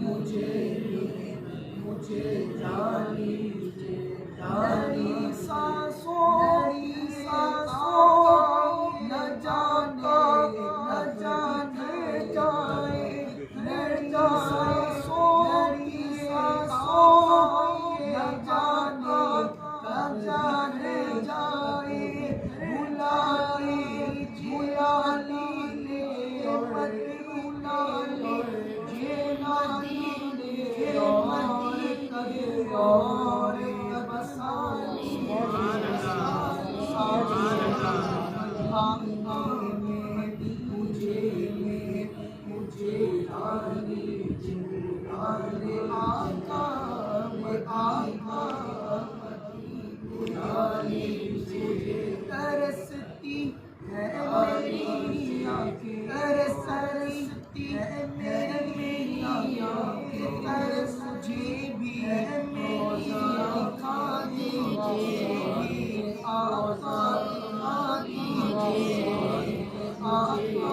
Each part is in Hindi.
मुझे मुझे जानी सांसों न जाने जाए और बसानी मुझे रानी जिंदाने आका रानी मुझे तरसती है मेरी आंखें तरसती है मेरी आंखें तरस मुझे भी है मेरी आका दीजिए आका दीजिए आका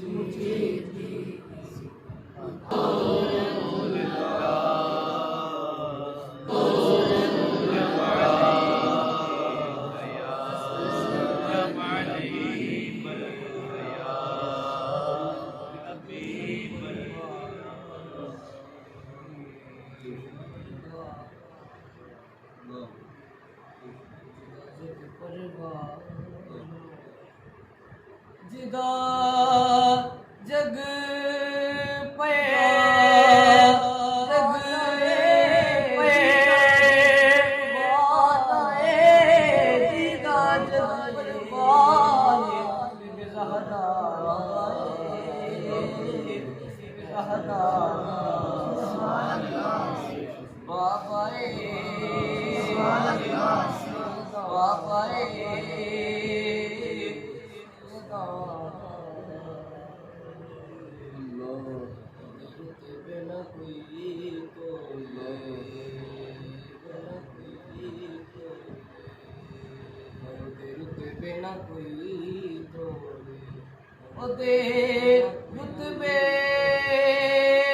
मुझे जिदा जग पे जग पे जिदा जग बिना कोई ओदे रुतबे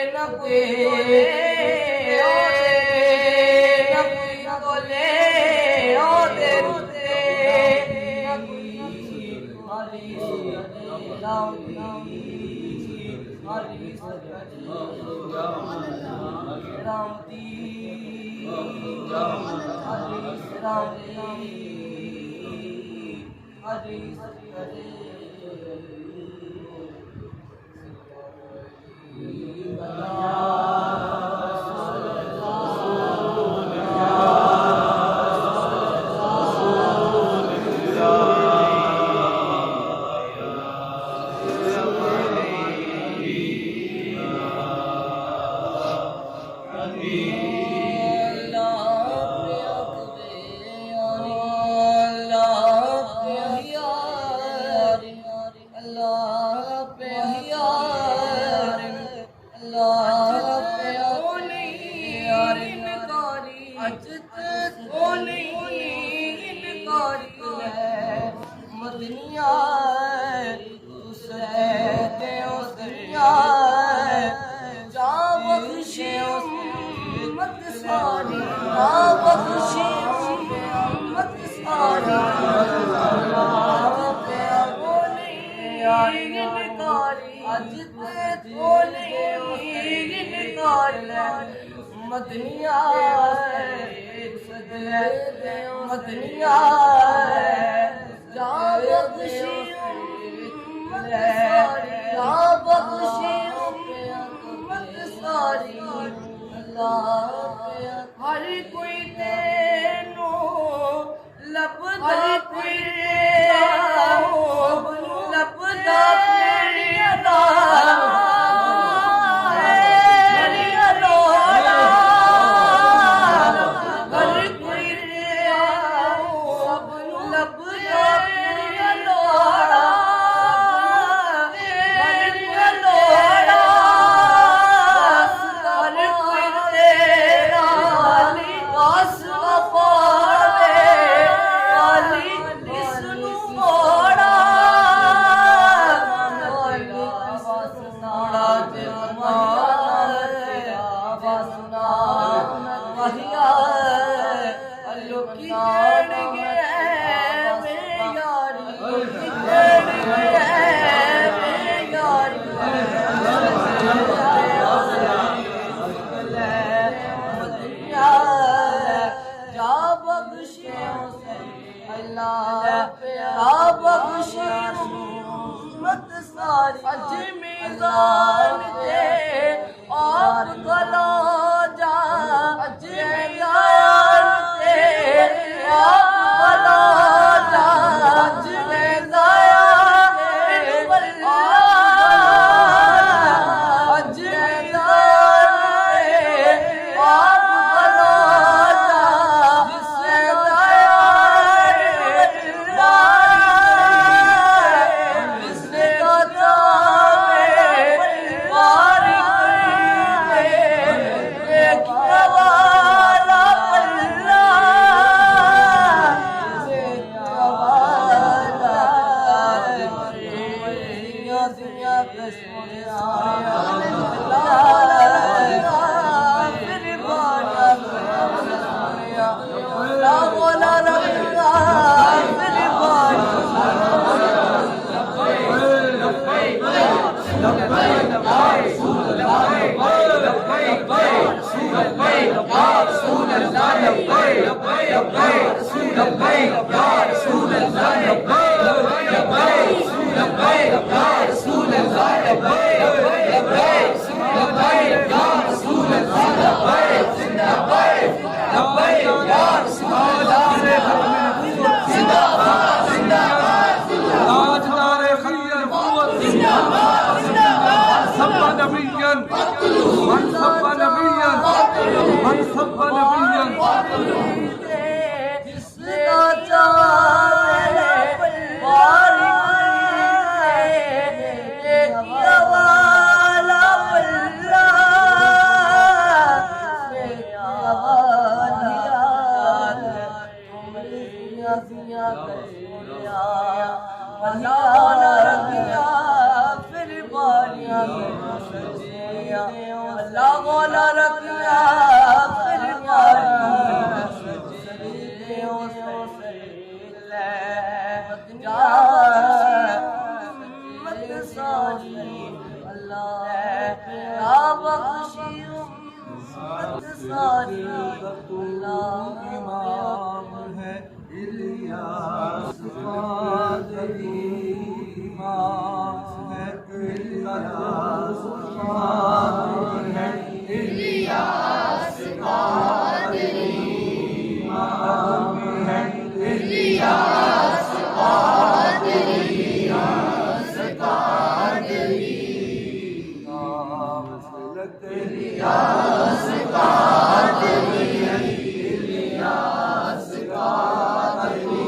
न कोई बोले ओदे रुतबे हरी राम हरी राम दी हरी राम हरी हरे हर कोई तेनो लपदा लपदा सारी इमाम है इलियास कादरी इमाम है इलियास कादरी है इलियास कादरी इमाम है इलियास कादरी इलियास कादरी इलियास कादरी इलियास कादरी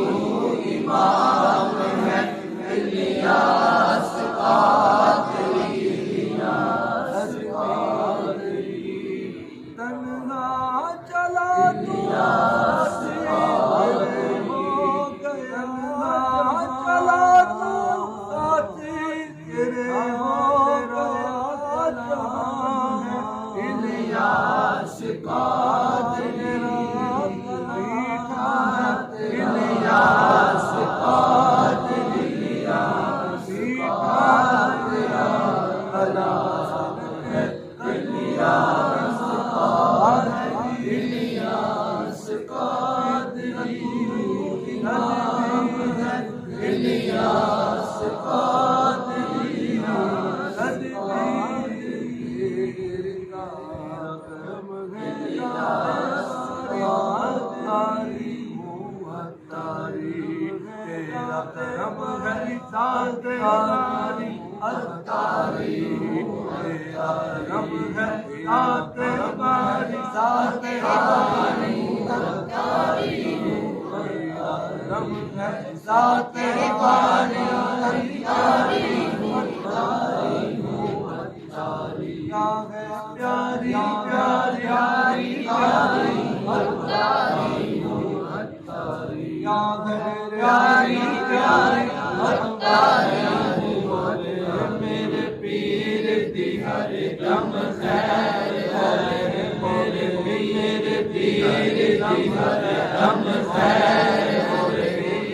इमाम है इलियास कादरी इलियास कादरी तन्हा चला तू चला तू साथी तेरे हो इलियास कादरी इलियास कादरी इलियास कादरी इलियास कादरी इलियास कादरी इमाम है इलियास कादरी प्यारी प्यारी प्यारी प्यारी प्यारी मेरे पीर दी हर दम खैर मेरे पीर दी हर दम खैर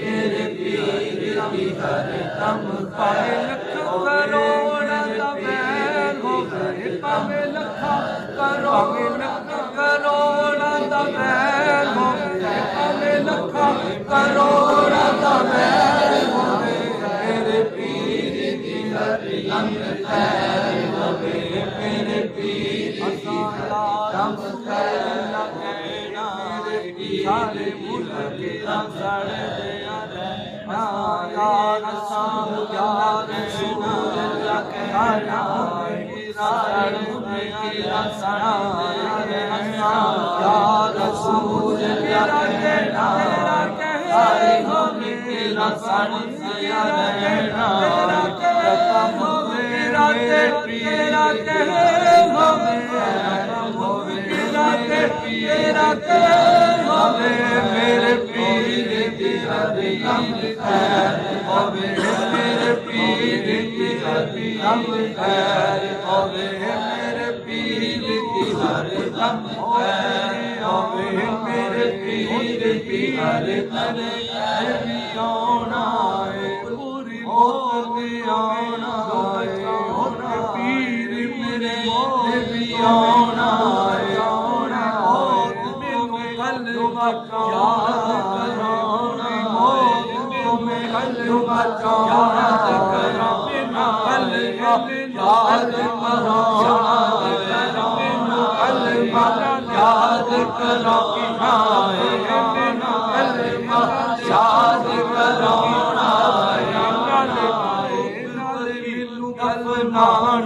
मेरे पीर दी हर दम खैर करोड़ दमैर हो गए पावे लखा करोड़ दमैर हो गए पावे लखा करोड़ दमैर हो गए मेरे पीर दी हर दम खैर हो गए मेरे पीर दी दम खैर लगेना सारे मुल्क असर दिया रहना यार साम यार रसूल लगेना सारे मुल्क असर दिया रहना यार रसूल लगेना सारे मुल्क असर दिया रहना मेरे पीर मेरे पीर की हर दम खैर होवे मेरे पीर की हर दम खैर होवे मेरे पीर की हर दम खैर होवे मेरे पीर की हर दम भी आना है पूरी मौत भी आना है पीर मेरे भी आना है कलमा याद कराना मौत में कलमा याद कराना कलमा याद कराना कलमा याद कराना कलमा याद कराना कलनाना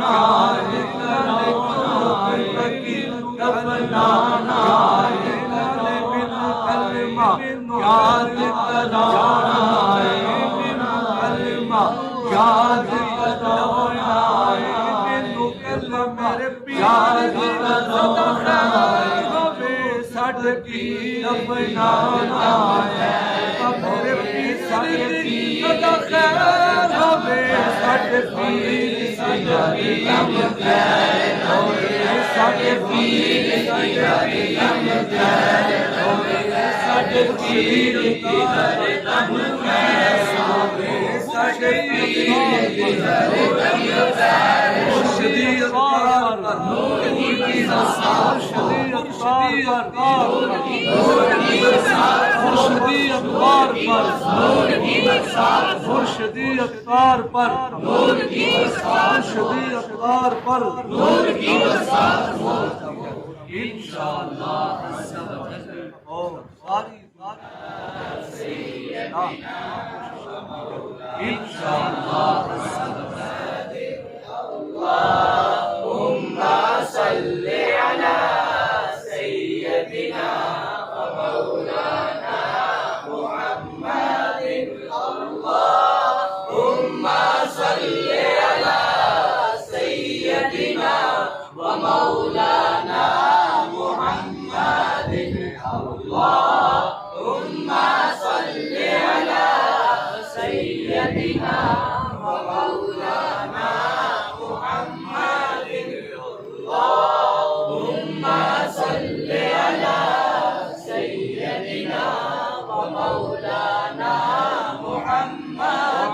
कलनाना याद कराना है कलमा याद कराना है कलमा मेरे याद कराना है साढ़े पीर बनाना है मेरे पीर सदा खैर होवे साढ़े पीर सदा दम खैर होवे साढ़े पीर सदा दम खैर होवे साढ़े पीर की हर दम खैर होवे साढ़े पीर की हर दम खैर मुर्शिदी अतार नूर की रसा मुर्शिदी मुर्शिदी अवतार मुर्शिदी अवतार पर मुर्शिदी अवतार पर मुर्शिदी अवतार पर इंशाअल्लाह ओ सारी इंशाअल्लाह